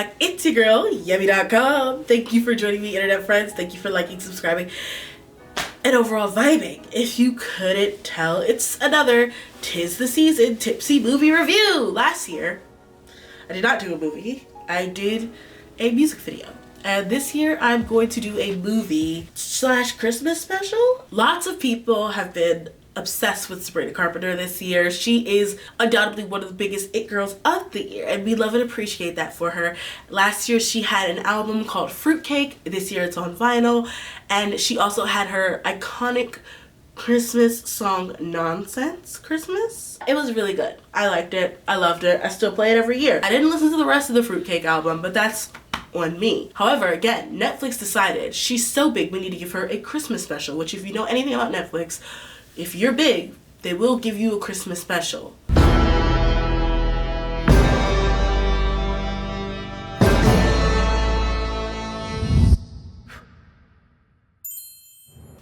back. It's your girl, Yummy.com. Thank you for joining me, internet friends. Thank you for liking, subscribing, and overall vibing. If you couldn't tell, it's another 'Tis the Season Tipsy movie review. Last year, I did not do a movie. I did a music video. And this year, I'm going to do a movie / Christmas special. Lots of people have been obsessed with Sabrina Carpenter this year. She is undoubtedly one of the biggest it girls of the year, and we love and appreciate that for her. Last year she had an album called Fruitcake. This year it's on vinyl, and she also had her iconic Christmas song Nonsensical Christmas. It was really good. I liked it. I loved it. I still play it every year. I didn't listen to the rest of the Fruitcake album, but that's on me. However, again, Netflix decided she's so big we need to give her a Christmas special, which if you know anything about Netflix, if you're big, they will give you a Christmas special.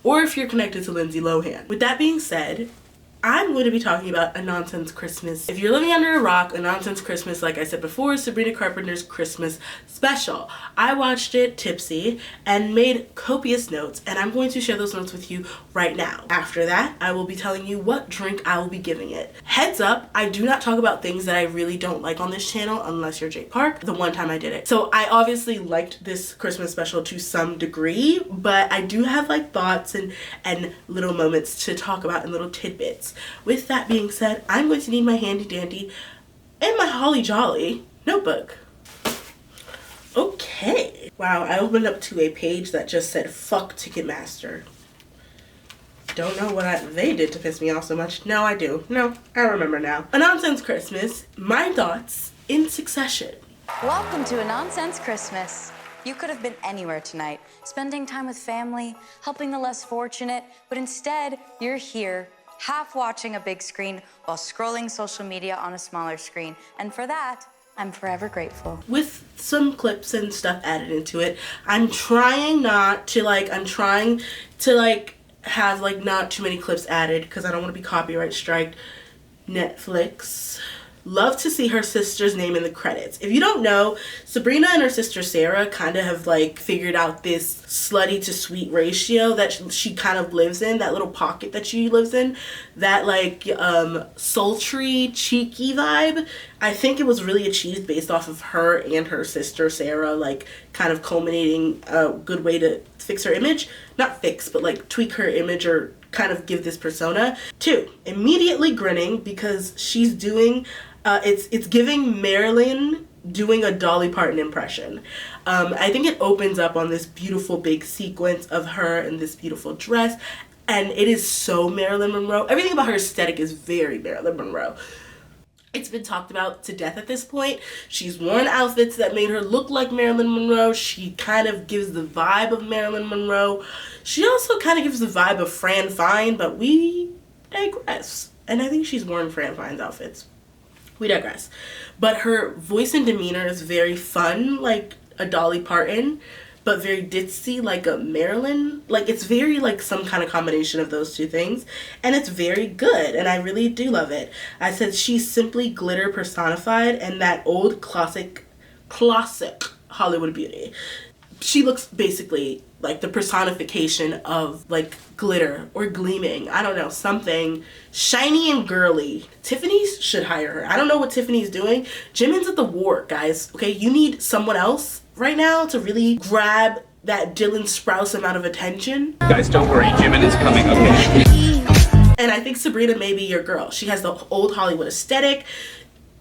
Or if you're connected to Lindsay Lohan. With that being said, I'm going to be talking about A Nonsense Christmas. If you're living under a rock, A Nonsense Christmas, like I said before, is Sabrina Carpenter's Christmas special. I watched it tipsy and made copious notes, and I'm going to share those notes with you right now. After that, I will be telling you what drink I will be giving it. Heads up, I do not talk about things that I really don't like on this channel unless you're Jay Park, the one time I did it. So I obviously liked this Christmas special to some degree, but I do have like thoughts and little moments to talk about and little tidbits. With that being said, I'm going to need my handy dandy and my holly jolly notebook. Okay. Wow, I opened up to a page that just said fuck Ticketmaster. Don't know what they did to piss me off so much. No, I do. No, I remember now. A Nonsense Christmas, my thoughts in succession. Welcome to A Nonsense Christmas. You could have been anywhere tonight, spending time with family, helping the less fortunate, but instead, you're here, half watching a big screen while scrolling social media on a smaller screen. And for that, I'm forever grateful. With some clips and stuff added into it, I'm trying to have not too many clips added because I don't want to be copyright striked. Netflix. Love to see her sister's name in the credits. If you don't know, Sabrina and her sister Sarah kind of have figured out this slutty to sweet ratio that she kind of lives in, that little pocket that she lives in, that sultry, cheeky vibe. I think it was really achieved based off of her and her sister Sarah kind of culminating a good way to fix her image. Not fix, but tweak her image or kind of give this persona. 2, immediately grinning because she's doing it's giving Marilyn doing a Dolly Parton impression. I think it opens up on this beautiful big sequence of her in this beautiful dress, and it is so Marilyn Monroe. Everything about her aesthetic is very Marilyn Monroe. It's been talked about to death at this point. She's worn outfits that made her look like Marilyn Monroe. She kind of gives the vibe of Marilyn Monroe. She also kind of gives the vibe of Fran Fine, but we digress. And I think she's worn Fran Fine's outfits. We digress. But her voice and demeanor is very fun, like a Dolly Parton, but very ditzy, like a Marilyn. It's very some kind of combination of those two things, and it's very good, and I really do love it. I said she's simply glitter personified and that old classic Hollywood beauty. She looks basically like the personification of glitter or gleaming. I don't know, something shiny and girly. Tiffany's should hire her. I don't know what Tiffany's doing. Jimin's at the war, guys. Okay, you need someone else right now to really grab that Dylan Sprouse amount of attention. Guys, don't worry, Jimin is coming, okay? And I think Sabrina may be your girl. She has the old Hollywood aesthetic.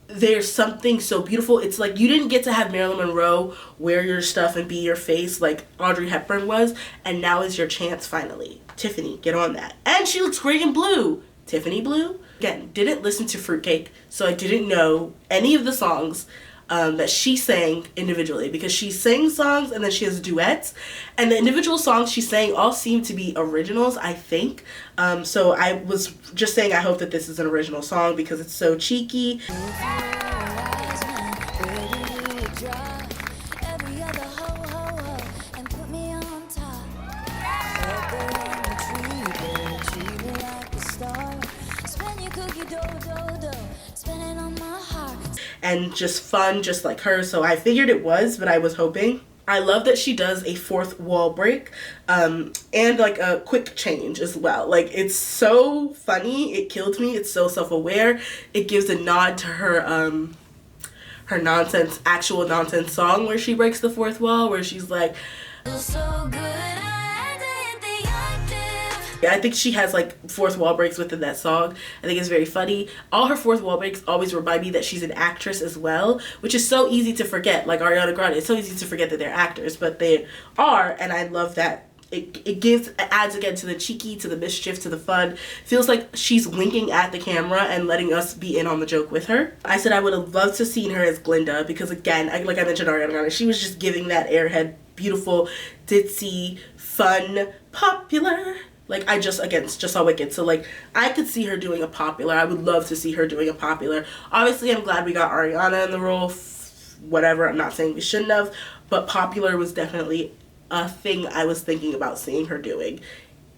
There's something so beautiful. It's you didn't get to have Marilyn Monroe wear your stuff and be your face like Audrey Hepburn was, and now is your chance finally. Tiffany, get on that. And she looks great in blue. Tiffany blue. Again, didn't listen to Fruitcake, so I didn't know any of the songs that she sang individually, because she sings songs and then she has duets, and the individual songs she sang all seem to be originals, I think. So I was just saying I hope that this is an original song because it's so cheeky. and just fun, just like her. So I figured it was, but I was hoping. I love that she does a fourth wall break, and like a quick change as well. Like, it's so funny. It killed me. It's so self-aware. It gives a nod to her her actual nonsense song where she breaks the fourth wall, where she's like, so good, I think she has like fourth wall breaks within that song. I think it's very funny. All her fourth wall breaks always remind me that she's an actress as well, which is so easy to forget. Like Ariana Grande, it's so easy to forget that they're actors, but they are, and I love that. It adds again to the cheeky, to the mischief, to the fun. Feels like she's winking at the camera and letting us be in on the joke with her. I said I would have loved to seen her as Glinda because, again, like I mentioned Ariana Grande, she was just giving that airhead, beautiful, ditzy, fun, popular. Like, I just saw Wicked. So, like, I could see her doing a popular. I would love to see her doing a popular. Obviously, I'm glad we got Ariana in the role. Whatever, I'm not saying we shouldn't have. But popular was definitely a thing I was thinking about seeing her doing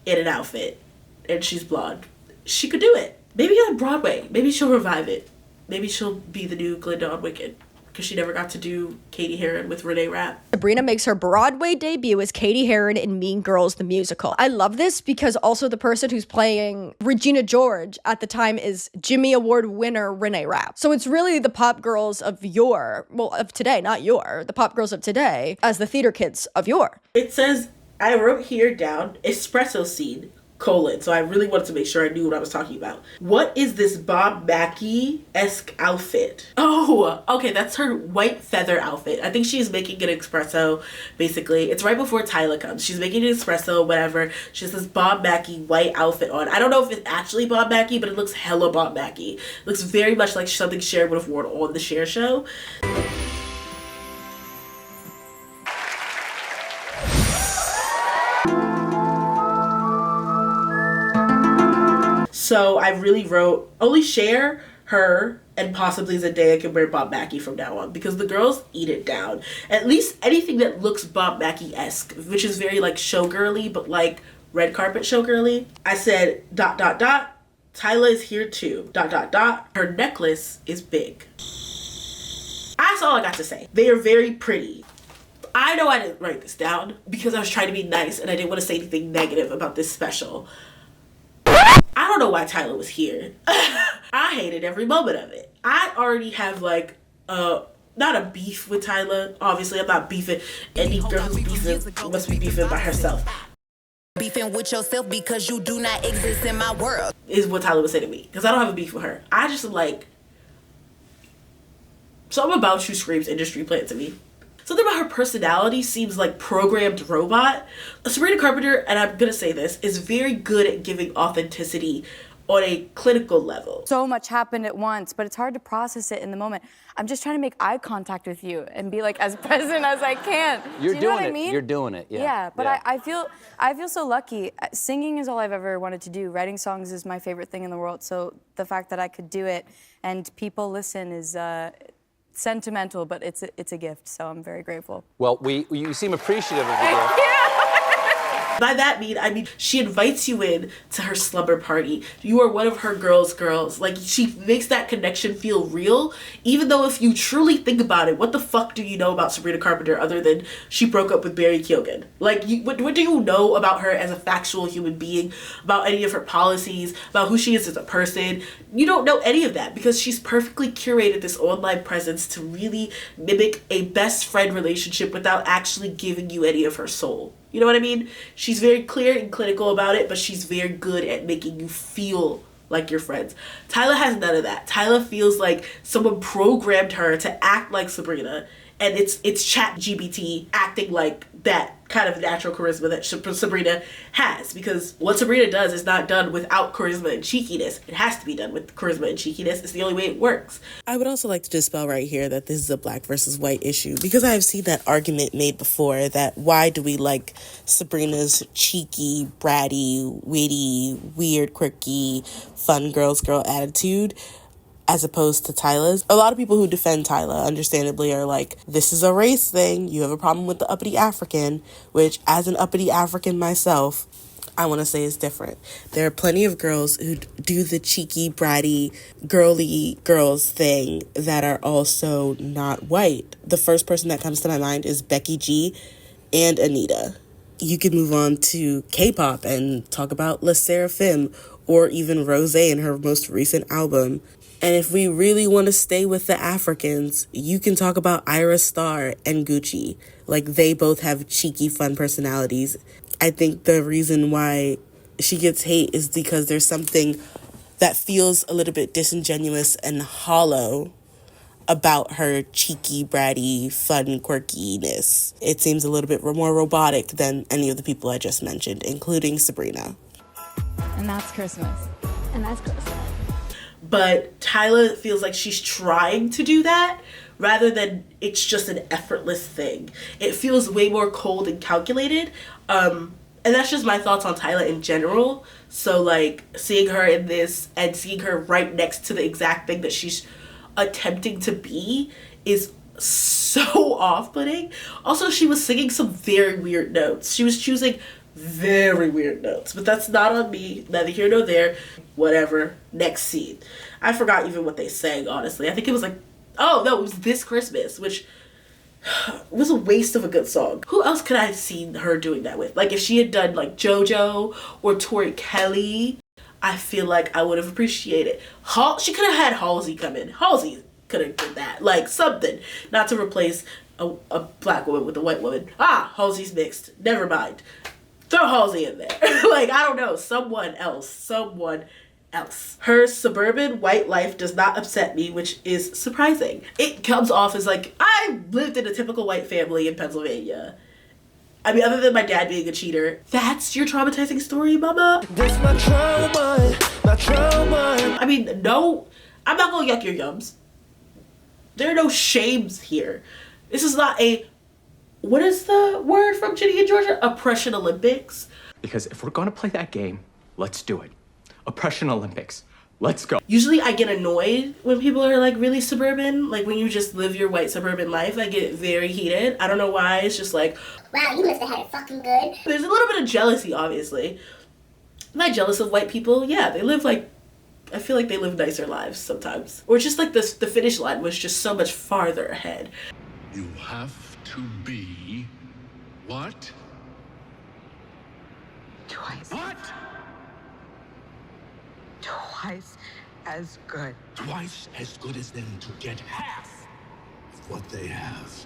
in an outfit. And she's blonde. She could do it. Maybe on Broadway. Maybe she'll revive it. Maybe she'll be the new Glinda on Wicked, because she never got to do Katie Heron with Renee Rapp. Sabrina makes her Broadway debut as Katie Heron in Mean Girls, the musical. I love this because also the person who's playing Regina George at the time is Jimmy Award winner Renee Rapp. So it's really the pop girls of of today, not the pop girls of today as the theater kids of yore. It says, I wrote here down, espresso scene, : so I really wanted to make sure I knew what I was talking about. What is this Bob Mackie-esque outfit? Oh, okay, that's her white feather outfit. I think she's making an espresso, basically. It's right before Tyla comes. She's making an espresso, whatever. She has this Bob Mackie white outfit on. I don't know if it's actually Bob Mackie, but it looks hella Bob Mackie. It looks very much like something Cher would have worn on the Cher show. So I really wrote, only Cher, her, and possibly Zendaya can wear Bob Mackie from now on, because the girls eat it down. At least anything that looks Bob Mackie-esque, which is very like showgirly, but like red carpet showgirly. I said ... Tyla is here too ... Her necklace is big. That's all I got to say. They are very pretty. I know I didn't write this down because I was trying to be nice and I didn't want to say anything negative about this special. I don't know why Tyla was here. I hated every moment of it. I already have like not a beef with Tyla. Obviously, I'm not beefing. Any girl who's beefing must be beefing by herself. Beefing with yourself because you do not exist in my world. Is what Tyla would say to me. Because I don't have a beef with her. I just like, something about you screams industry plant to me. Something about her personality seems like programmed robot. Sabrina Carpenter, and I'm gonna say this, is very good at giving authenticity on a clinical level. So much happened at once, but it's hard to process it in the moment. I'm just trying to make eye contact with you and be like as present as I can. You're Do you know doing what it. I mean? You're doing it. Yeah. Yeah, but yeah. I feel so lucky. Singing is all I've ever wanted to do. Writing songs is my favorite thing in the world. So the fact that I could do it and people listen is sentimental, but it's a gift. So I'm very grateful. Well, you seem appreciative of the gift. By that I mean she invites you in to her slumber party. You are one of her girls. Like, she makes that connection feel real, even though if you truly think about it, what the fuck do you know about Sabrina Carpenter other than she broke up with Barry Keoghan? Like, what do you know about her as a factual human being, about any of her policies, about who she is as a person? You don't know any of that because she's perfectly curated this online presence to really mimic a best friend relationship without actually giving you any of her soul. You know what I mean? She's very clear and clinical about it, but she's very good at making you feel like your friends. Tyla has none of that. Tyla feels like someone programmed her to act like Sabrina, and it's ChatGPT acting like that kind of natural charisma that Sabrina has, because what Sabrina does is not done without charisma and cheekiness. It has to be done with charisma and cheekiness. It's the only way it works. I would also like to dispel right here that this is a black versus white issue, because I have seen that argument made before that why do we like Sabrina's cheeky, bratty, witty, weird, quirky, fun girl attitude as opposed to Tyla's. A lot of people who defend Tyla, understandably, are like, this is a race thing. You have a problem with the uppity African, which, as an uppity African myself, I want to say is different. There are plenty of girls who do the cheeky, bratty, girly girls thing that are also not white. The first person that comes to my mind is Becky G and Anita. You could move on to K-pop and talk about Le Sserafim or even Rosé in her most recent album. And if we really want to stay with the Africans, you can talk about Ira Star and Gucci. Like, they both have cheeky, fun personalities. I think the reason why she gets hate is because there's something that feels a little bit disingenuous and hollow about her cheeky, bratty, fun quirkiness. It seems a little bit more robotic than any of the people I just mentioned, including Sabrina. And that's Christmas. And that's Christmas. But Tyla feels like she's trying to do that rather than it's just an effortless thing. It feels way more cold and calculated. And that's just my thoughts on Tyla in general. So, like, seeing her in this and seeing her right next to the exact thing that she's attempting to be is so off-putting. Also, she was singing some very weird notes. She was choosing very weird notes, but that's not on me. Neither here nor there. Whatever. Next scene. I forgot even what they sang, honestly. I think it was like, oh no, it was This Christmas, which was a waste of a good song. Who else could I have seen her doing that with? Like, if she had done like JoJo or Tori Kelly, I feel like I would have appreciated. She could have had Halsey come in. Halsey could have done that. Like, something. Not to replace a black woman with a white woman. Halsey's mixed. Never mind. Throw Halsey in there. Like, I don't know. Someone else. Her suburban white life does not upset me, which is surprising. It comes off as like, I lived in a typical white family in Pennsylvania. I mean, other than my dad being a cheater. That's your traumatizing story, mama? That's my trauma. I mean, no, I'm not gonna yuck your yums. There are no shames here. This is not a, what is the word from Ginny and Georgia? Oppression Olympics. Because if we're gonna play that game, let's do it. Oppression Olympics. Let's go. Usually I get annoyed when people are like really suburban. Like when you just live your white suburban life, I get very heated. I don't know why. It's just like, Wow, you must have had it fucking good. There's a little bit of jealousy, obviously. Am I jealous of white people? Yeah, they live like, I feel like they live nicer lives sometimes. Or just like the finish line was just so much farther ahead. You have to be what? Twice. What? Twice as good. Twice as good as them to get half of what they have.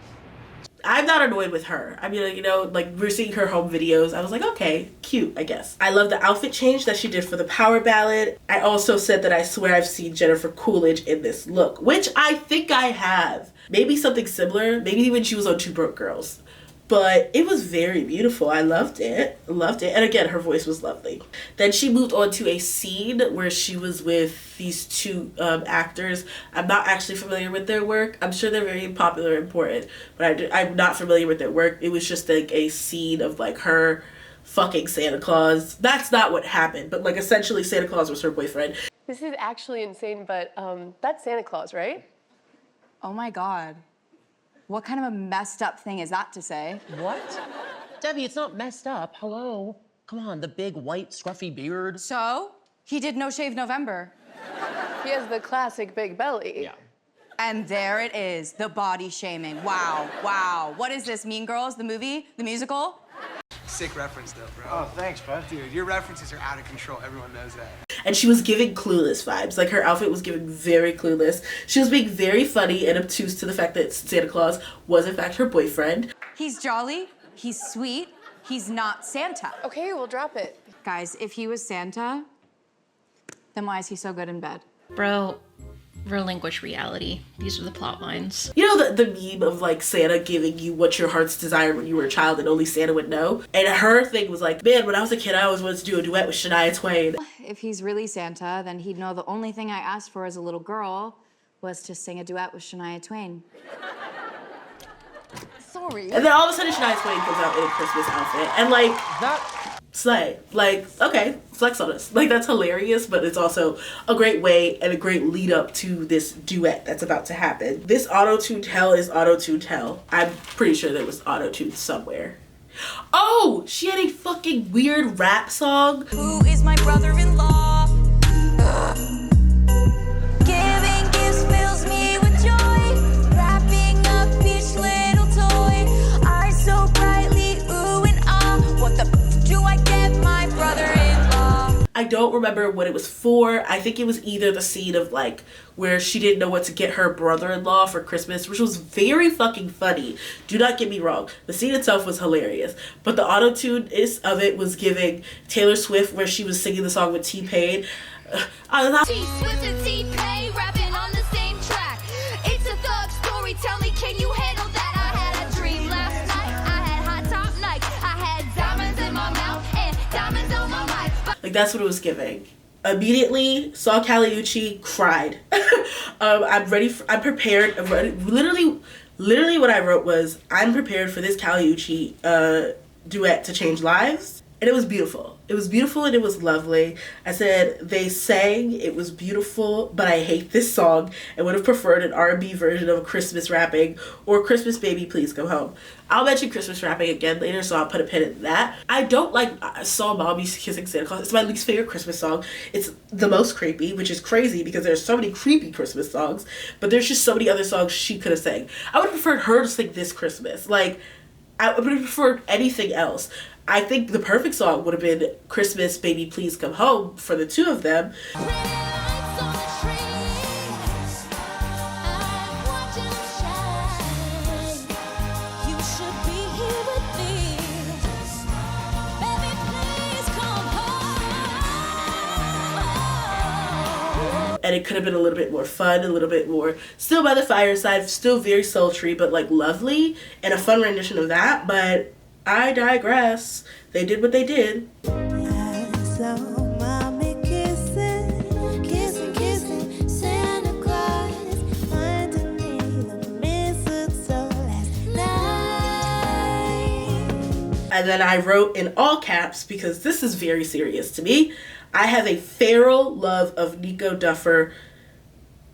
I'm not annoyed with her. I mean, like, you know, like we're seeing her home videos. I was like, okay, cute, I guess. I love the outfit change that she did for the power ballad. I also said that I swear I've seen Jennifer Coolidge in this look, which I think I have. Maybe something similar. Maybe when she was on Two Broke Girls. But it was very beautiful. I loved it. And again, her voice was lovely. Then she moved on to a scene where she was with these two actors. I'm not actually familiar with their work. I'm sure they're very popular and important, but I'm not familiar with their work. It was just like a scene of like her fucking Santa Claus. That's not what happened, but like essentially Santa Claus was her boyfriend. This is actually insane, but that's Santa Claus, right? Oh my God. What kind of a messed up thing is that to say? What? Debbie, it's not messed up. Hello? Come on, the big white scruffy beard. So, he did No Shave November. He has the classic big belly. Yeah. And there it is, the body shaming. Wow. What is this, Mean Girls, the movie, the musical? Sick reference though, bro. Oh, thanks, bud. Dude, your references are out of control. Everyone knows that. And she was giving Clueless vibes. Like, her outfit was giving very Clueless. She was being very funny and obtuse to the fact that Santa Claus was, in fact, her boyfriend. He's jolly, he's sweet, he's not Santa. Okay, we'll drop it. Guys, if he was Santa, then why is he so good in bed? Bro, relinquish reality. These are the plot lines. You know the meme of, like, Santa giving you what your heart's desired when you were a child and only Santa would know? And her thing was like, man, when I was a kid, I always wanted to do a duet with Shania Twain. If he's really Santa, then he'd know the only thing I asked for as a little girl was to sing a duet with Shania Twain. Sorry. And then all of a sudden Shania Twain comes out in a Christmas outfit. And, like, slay. Like, okay, flex on us. Like, that's hilarious, but it's also a great way and a great lead up to this duet that's about to happen. This auto-tuned hell is auto-tuned hell. I'm pretty sure there was auto-tuned somewhere. Oh, she had a fucking weird rap song. Who is my brother-in-law? Giving gifts fills me with joy. Wrapping up each little toy. Eyes so brightly, ooh and ah. What the f do I get my brother-in-law? I don't remember what it was for. I think it was either the scene of like where she didn't know what to get her brother-in-law for Christmas, which was very fucking funny. Do not get me wrong. The scene itself was hilarious, but the auto-tune of it was giving Taylor Swift, where she was singing the song with T-Pain. T-Swift and T-Pain rapping on the same track. It's a thug story. Tell me, can you handle that? I had a dream last night. I had hot top Nike. I had diamonds in my mouth and diamonds on my mic. Like, that's what it was giving. Immediately saw Caliucci, cried. I'm prepared. Literally what I wrote was, I'm prepared for this Caliucci duet to change lives. And it was beautiful. It was beautiful and it was lovely. I said, they sang, it was beautiful, but I hate this song and would have preferred an R&B version of a Christmas rapping or Christmas Baby Please Come Home. I'll mention Christmas rapping again later, so I'll put a pin in that. I don't like Saw Mommy's Kissing Santa Claus. It's my least favorite Christmas song. It's the most creepy, which is crazy because there's so many creepy Christmas songs, but there's just so many other songs she could have sang. I would have preferred her to sing this Christmas. Like, I would have preferred anything else. I think the perfect song would have been Christmas Baby Please Come Home for the two of them. And it could have been a little bit more fun, a little bit more still by the fireside, still very sultry, but like lovely, and a fun rendition of that. But I digress. They did what they did. And then I wrote in all caps, because this is very serious to me, I have a feral love of Nico Duffer.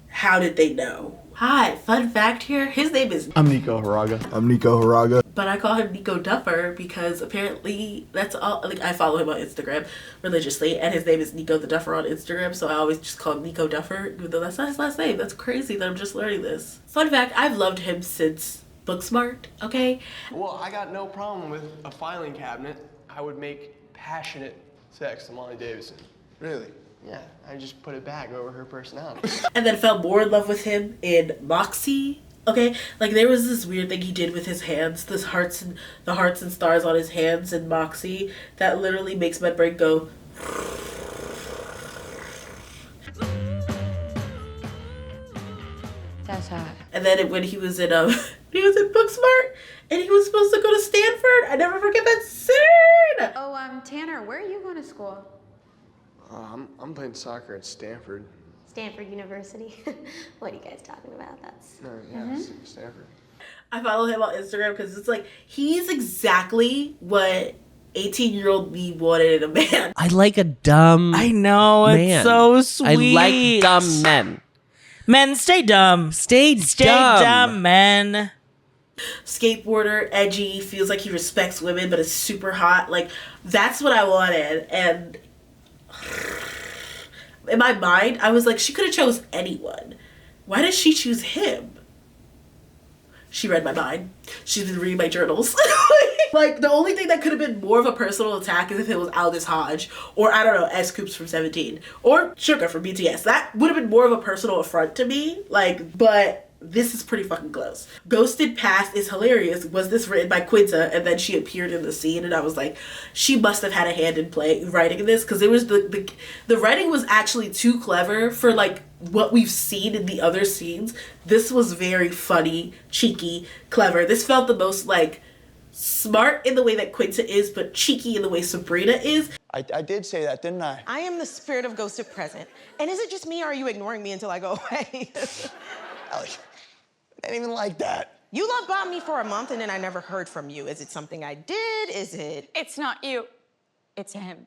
How did they know? Hi, fun fact here. His name is... I'm Nico Haraga. But I call him Nico Duffer because apparently that's all... Like, I follow him on Instagram religiously, and his name is Nico the Duffer on Instagram, so I always just call him Nico Duffer, even though that's not his last name. That's crazy that I'm just learning this. Fun fact, I've loved him since Booksmart, okay? Well, I got no problem with a filing cabinet. I would make passionate sex to Molly Davidson. Really? Yeah, I just put it back over her personality. And then fell more in love with him in Moxie. Okay, like there was this weird thing he did with his hands, the hearts and stars on his hands in Moxie, that literally makes my brain go. That's hot. And then when he was in Booksmart, and he was supposed to go to Stanford, I never forget that scene. Oh, Tanner, where are you going to school? I'm playing soccer at Stanford. Stanford University. What are you guys talking about? That's... No, yeah, Stanford. I follow him on Instagram because it's like, he's exactly what 18-year-old me wanted in a man. I like a dumb I know, man. it's so sweet. I like dumb men. Men, stay dumb. Stay dumb, men. Skateboarder, edgy, feels like he respects women, but is super hot. Like, that's what I wanted. And in my mind, I was like, she could have chose anyone. Why did she choose him? She read my mind. She's been reading my journals. Like, the only thing that could have been more of a personal attack is if it was Aldous Hodge, or I don't know, S. Coops from 17, or Sugar from BTS. That would have been more of a personal affront to me. Like, but this is pretty fucking close. Ghosted Past is hilarious. Was this written by Quinta? And then she appeared in the scene, and I was like, she must have had a hand in writing this, because it was the writing was actually too clever for like what we've seen in the other scenes. This was very funny, cheeky, clever. This felt the most like smart in the way that Quinta is, but cheeky in the way Sabrina is. I did say that, didn't I? I am the spirit of ghosted present. And is it just me, or are you ignoring me until I go away? Ellie, I didn't even like that. You love bombed me for a month and then I never heard from you. Is it something I did? Is it? It's not you. It's him.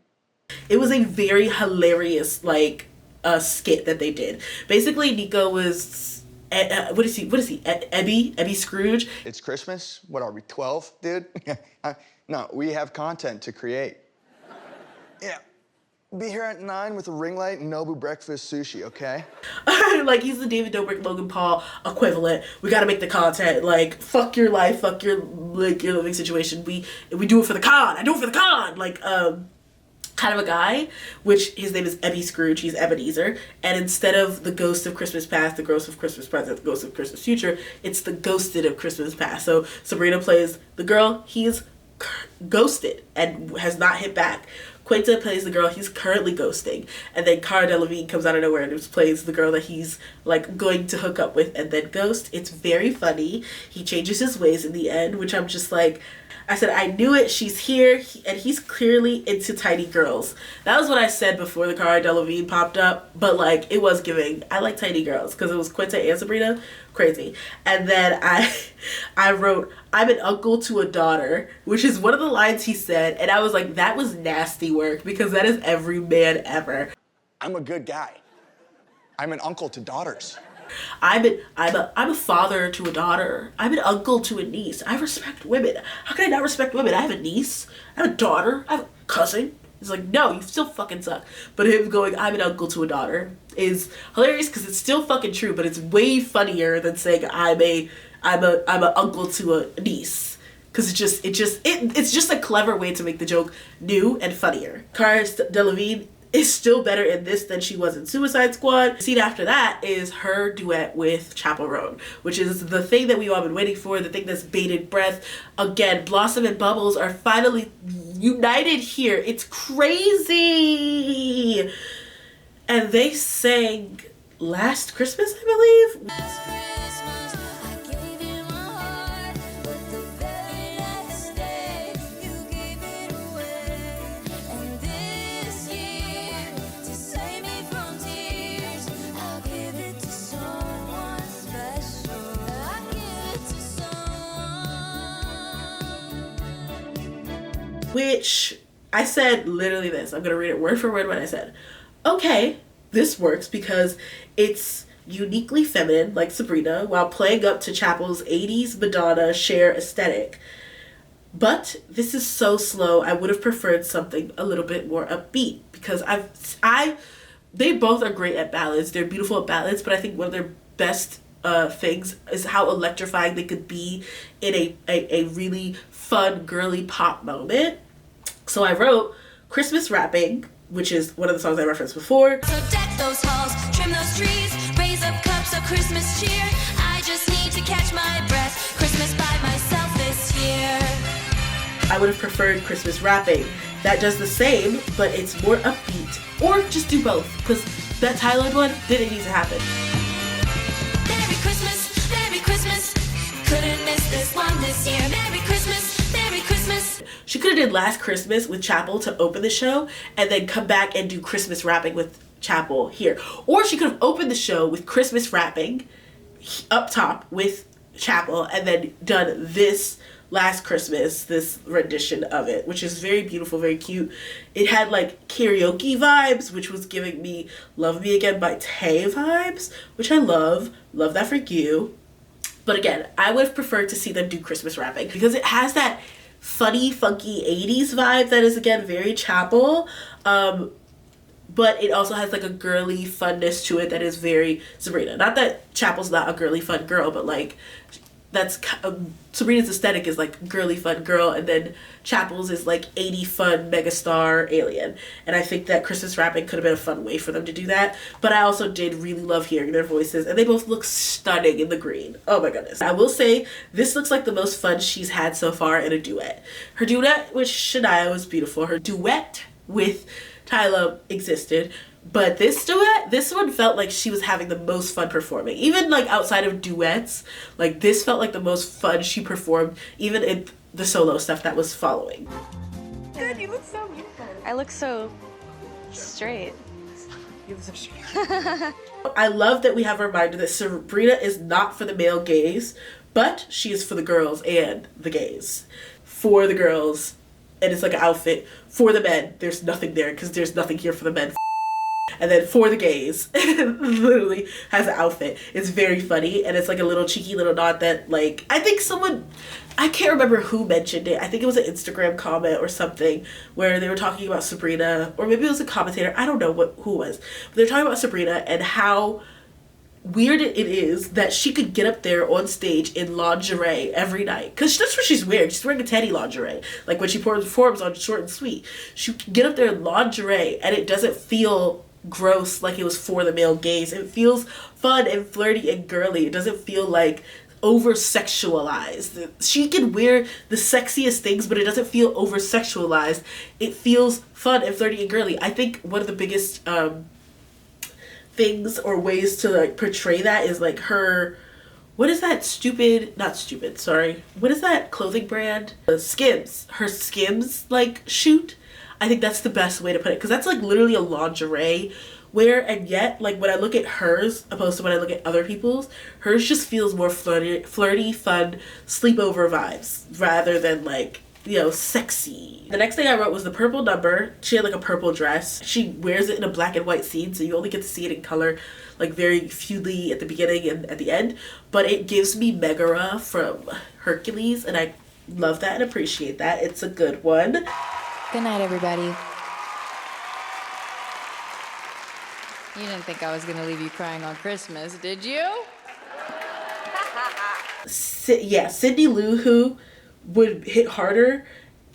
It was a very hilarious, like, skit that they did. Basically, Nico was what is he? Ebby Scrooge. It's Christmas. What are we, 12, dude? No, we have content to create. Yeah. Be here at 9 with a ring light and Nobu breakfast sushi, okay? Like, he's the David Dobrik, Logan Paul equivalent. We gotta make the content. Like, fuck your life, fuck your living situation. We do it for the con. I do it for the con. Like, kind of a guy, which his name is Ebby Scrooge. He's Ebenezer. And instead of the ghost of Christmas past, the ghost of Christmas present, the ghost of Christmas future, it's the ghosted of Christmas past. So Sabrina plays the girl. He's ghosted and has not hit back. Quinta plays the girl he's currently ghosting, and then Cara Delevingne comes out of nowhere and just plays the girl that he's like going to hook up with and then ghost. It's very funny. He changes his ways in the end, which I'm just like, I said, I knew it. She's here, and he's clearly into tiny girls. That was what I said before the Cara Delevingne popped up, but like it was giving. I like tiny girls because it was Quinta and Sabrina. Crazy. And then I wrote, I'm an uncle to a daughter, which is one of the lines he said, and I was like, that was nasty work because that is every man ever. I'm a good guy. I'm an uncle to daughters. I'm a father to a daughter. I'm an uncle to a niece. I respect women. How can I not respect women? I have a niece. I have a daughter. I have a cousin. He's like, no, you still fucking suck. But him going, I'm an uncle to a daughter is hilarious because it's still fucking true, but it's way funnier than saying I'm an uncle to a niece. Because it's just a clever way to make the joke new and funnier. Cara Delevingne is still better in this than she was in Suicide Squad. The scene after that is her duet with Chappell, which is the thing that we've all been waiting for, the thing that's bated breath. Again, Blossom and Bubbles are finally united here. It's crazy. And they sang Last Christmas, I believe. Which I said literally this. I'm going to read it word for word what I said. Okay, this works because it's uniquely feminine like Sabrina while playing up to Chappell's 80s Madonna Cher aesthetic. But this is so slow. I would have preferred something a little bit more upbeat because they both are great at ballads. They're beautiful at ballads, but I think one of their best things is how electrifying they could be in a really fun girly pop moment. So I wrote Christmas Wrapping, which is one of the songs I referenced before. So deck those halls, trim those trees, raise up cups of Christmas cheer. I just need to catch my breath. Christmas by myself this year. I would have preferred Christmas Wrapping. That does the same, but it's more upbeat. Or just do both, because that Tyla one didn't need to happen. Merry Christmas, Merry Christmas. Couldn't miss this one this year. Merry Christmas, Merry Christmas. She could have did Last Christmas with Chappell to open the show and then come back and do Christmas Wrapping with Chappell here. Or she could have opened the show with Christmas Wrapping up top with Chappell and then done this Last Christmas, this rendition of it, which is very beautiful, very cute. It had like karaoke vibes, which was giving me Love Me Again by Tay vibes, which I love. Love that for you. But again, I would have preferred to see them do Christmas Wrapping because it has that funny, funky 80s vibe that is, again, very Chappell. But it also has like a girly funness to it that is very Sabrina. Not that Chappell's not a girly fun girl, but like that's Sabrina's aesthetic is like girly fun girl, and then Chappell's is like 80 fun megastar alien. And I think that Christmas Wrapping could have been a fun way for them to do that. But I also did really love hearing their voices, and they both look stunning in the green. Oh my goodness. I will say this looks like the most fun she's had so far in a duet. Her duet with Shania was beautiful. Her duet with Tyla existed. But this duet, this one felt like she was having the most fun performing. Even like outside of duets, like this felt like the most fun she performed, even in the solo stuff that was following. Good, you look so beautiful. I look so straight. You look so straight. I love that we have a reminder that Sabrina is not for the male gaze, but she is for the girls and the gays. For the girls, and it's like an outfit. For the men, there's nothing there because there's nothing here for the men. and then for the gays, literally has an outfit. It's very funny, and it's like a little cheeky little nod that, like, I think someone, I can't remember who mentioned it. I think it was an Instagram comment or something where they were talking about Sabrina, or maybe it was a commentator. I don't know who it was. But they're talking about Sabrina and how weird it is that she could get up there on stage in lingerie every night, because that's what she's wearing. She's wearing a Teddy lingerie, like when she performs on Short and Sweet. She can get up there in lingerie and it doesn't feel gross like it was for the male gaze. It feels fun and flirty and girly. It doesn't feel like over sexualized. She can wear the sexiest things, but it doesn't feel over sexualized. It feels fun and flirty and girly. I think one of the biggest things or ways to like portray that is like her, what is that what is that clothing brand, Skims, her Skims like shoot. I think that's the best way to put it, because that's like literally a lingerie wear, and yet like when I look at hers opposed to when I look at other people's, hers just feels more flirty, fun sleepover vibes rather than like, you know, sexy. The next thing I wrote was the purple number. She had like a purple dress. She wears it in a black and white scene, so you only get to see it in color, like very fewly at the beginning and at the end. But it gives me Megara from Hercules, and I love that and appreciate that. It's a good one. Good night, everybody. You didn't think I was gonna leave you crying on Christmas, did you? Yeah, Cindy Lou Who would hit harder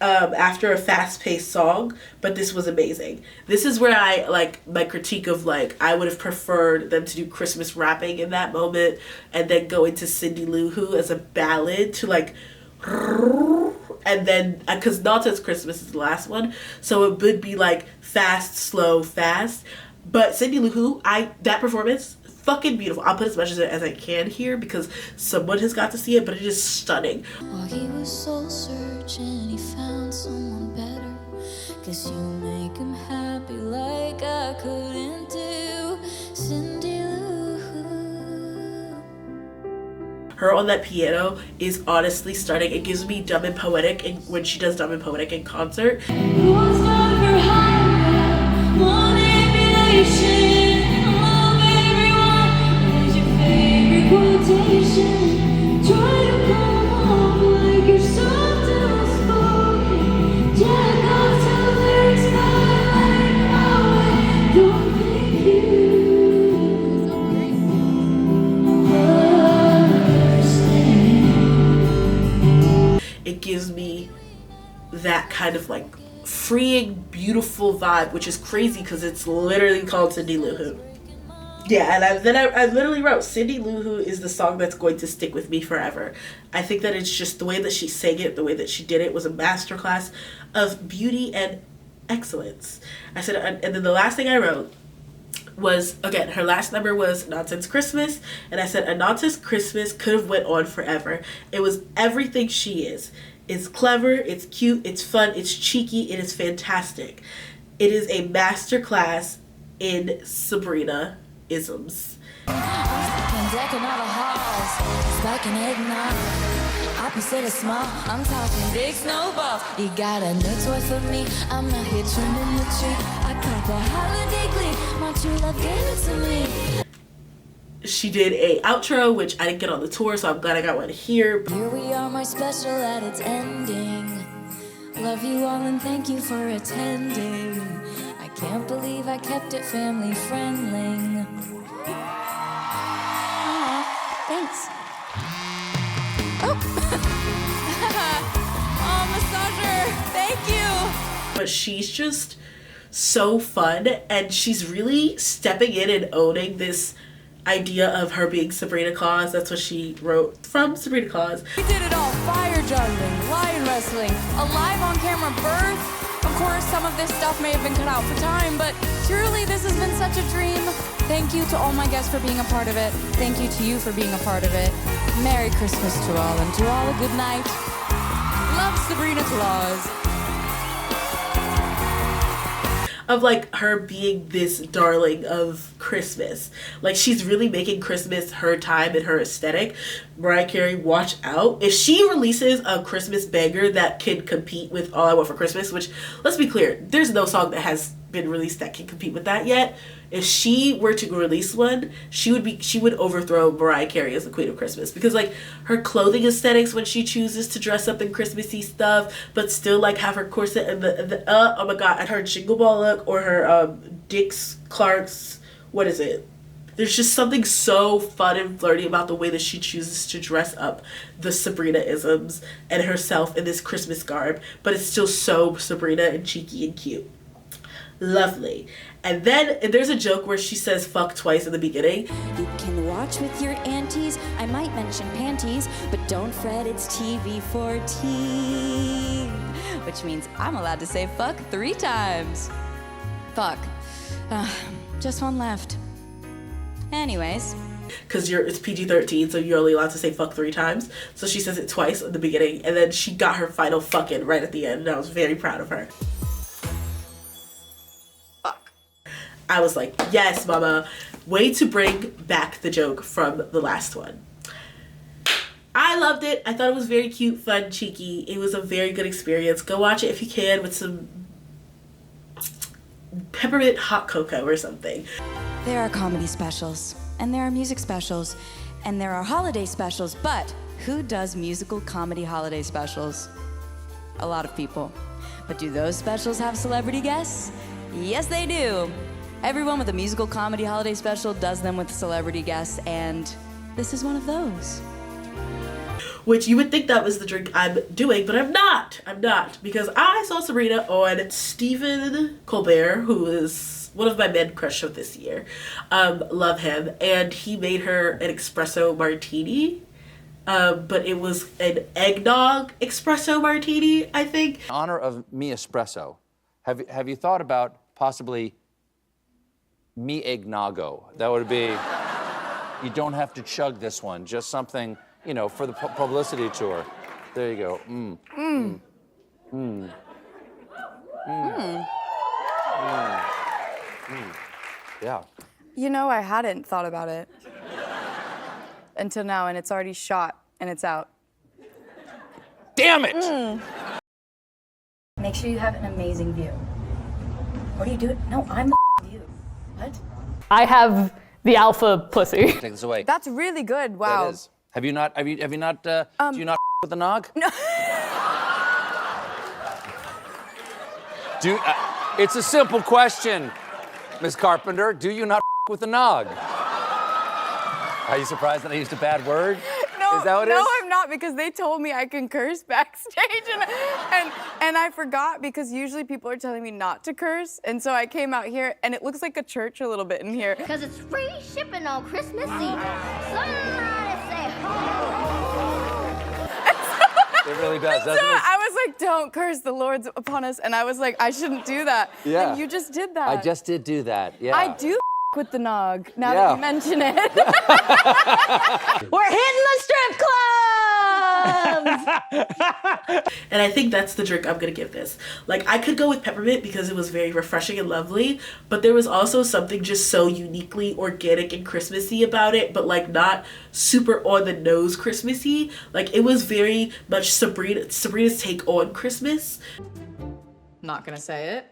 after a fast-paced song, but this was amazing. This is where I, like, my critique of, like, I would have preferred them to do Christmas rapping in that moment and then go into Cindy Lou Who as a ballad to, like, and then, because Nonsense Christmas is the last one, so it would be, like, fast, slow, fast. But Cindy Lou Who, that performance, fucking beautiful. I'll put as much as I can here because someone has got to see it, but it is stunning. While he was soul searching, he found someone better. Cause you make him happy like I couldn't do. Cindy Lou Who. Her on that piano is honestly stunning. It gives me Dumb and Poetic, and when she does Dumb and Poetic in concert. It gives me that kind of like freeing, beautiful vibe, which is crazy because it's literally called Cindy Lou Who. Yeah, and I literally wrote, Cindy Lou Who is the song that's going to stick with me forever. I think that it's just the way that she sang it, the way that she did it was a masterclass of beauty and excellence. I said, and then the last thing I wrote was, again, her last number was Nonsense Christmas, and I said, a Nonsense Christmas could have went on forever. It was everything she is. It's clever, it's cute, it's fun, it's cheeky, it is fantastic. It is a masterclass in Sabrina isms. Opposite of small, I'm talking big snowballs. You got a new toy for me, I'm not here trimming the tree. I caught the holiday glee, my true love gave it to me. She did a outro, which I didn't get on the tour, so I'm glad I got one here. Here we are, my special at its ending. Love you all and thank you for attending. I can't believe I kept it family friendly. Thanks. Oh, massager, thank you. But she's just so fun, and she's really stepping in and owning this idea of her being Sabrina Claus. That's what she wrote from Sabrina Claus. We did it all: fire juggling, lion wrestling, a live on camera birth. Of course, some of this stuff may have been cut out for time, but truly this has been such a dream. Thank you to all my guests for being a part of it. Thank you to you for being a part of it. Merry Christmas to all, and to all a good night. Love, Sabrina Claus. Of like her being this darling of Christmas. Like, she's really making Christmas her time and her aesthetic. Mariah Carey, watch out. If she releases a Christmas banger that can compete with All I Want for Christmas, which, let's be clear, there's no song that has been released that can compete with that yet. If she were to release one, she would overthrow Mariah Carey as the Queen of Christmas, because like her clothing aesthetics when she chooses to dress up in Christmassy stuff but still like have her corset and the oh my god, and her Jingle Ball look, or her Dick's Clark's, what is it? There's just something so fun and flirty about the way that she chooses to dress up the Sabrina-isms and herself in this Christmas garb, but it's still so Sabrina and cheeky and cute. Lovely. And then there's a joke where she says fuck twice in the beginning. You can watch with your aunties. I might mention panties, but don't fret, it's TV 14. Which means I'm allowed to say fuck 3 times. Fuck. Just one left. Anyways. Because it's PG-13, so you're only allowed to say fuck 3 times. So she says it twice in the beginning, and then she got her final fucking right at the end, and I was very proud of her. Fuck. I was like, yes, mama. Way to bring back the joke from the last one. I loved it. I thought it was very cute, fun, cheeky. It was a very good experience. Go watch it if you can with some peppermint hot cocoa or something. There are comedy specials, and there are music specials, and there are holiday specials, but who does musical comedy holiday specials? A lot of people. But do those specials have celebrity guests? Yes, they do. Everyone with a musical comedy holiday special does them with celebrity guests, and this is one of those. Which you would think that was the drink I'm doing, but I'm not. I'm not. Because I saw Sabrina on Stephen Colbert, who is one of my men crush of this year. Love him. And he made her an espresso martini. But it was an eggnog espresso martini, I think. In honor of me espresso, have you thought about possibly me eggnogo? That would be, you don't have to chug this one, just something, you know, for the publicity tour. There you go. Mm. Mm. Mm. Mm. Mm. Mm. Yeah. You know, I hadn't thought about it until now, and it's already shot, and it's out. Damn it! Make sure you have an amazing view. What are you doing? No, I'm the view. What? I have the alpha pussy. Take this away. That's really good. Wow. That is. Have you not, do you not with the nog? No. It's a simple question, Ms. Carpenter. Do you not with the nog? Are you surprised that I used a bad word? No, is that what it is? No, I'm not, because they told me I can curse backstage, and I forgot, because usually people are telling me not to curse, and so I came out here, and it looks like a church a little bit in here. Because it's free shipping on Christmas Eve. Somebody say ho. It really does, doesn't So it? I was like, don't curse, the Lord's upon us, and I was like, I shouldn't do that. Yeah. And you just did that. I just did do that, yeah. I do with the nog, now that you mention it. We're hitting the strip clubs! And I think that's the drink I'm gonna give this. Like, I could go with peppermint because it was very refreshing and lovely, but there was also something just so uniquely organic and Christmassy about it, but like not super on the nose Christmassy. Like, it was very much Sabrina's take on Christmas. Not gonna say it.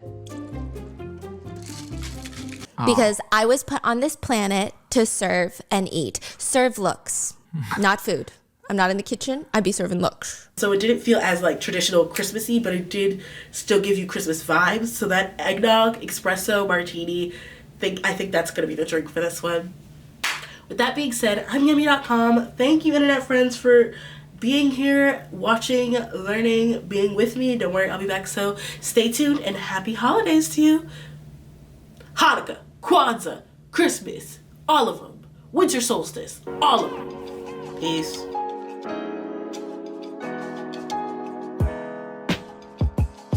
Because I was put on this planet to serve and eat. Serve looks, not food. I'm not in the kitchen, I'd be serving looks. So it didn't feel as like traditional Christmassy, but it did still give you Christmas vibes. So that eggnog, espresso, martini, I think that's gonna be the drink for this one. With that being said, I'm Yummy.com. Thank you, internet friends, for being here, watching, learning, being with me. Don't worry, I'll be back. So stay tuned and happy holidays to you. Hanukkah, Kwanzaa, Christmas, all of them. Winter solstice, all of them. Peace.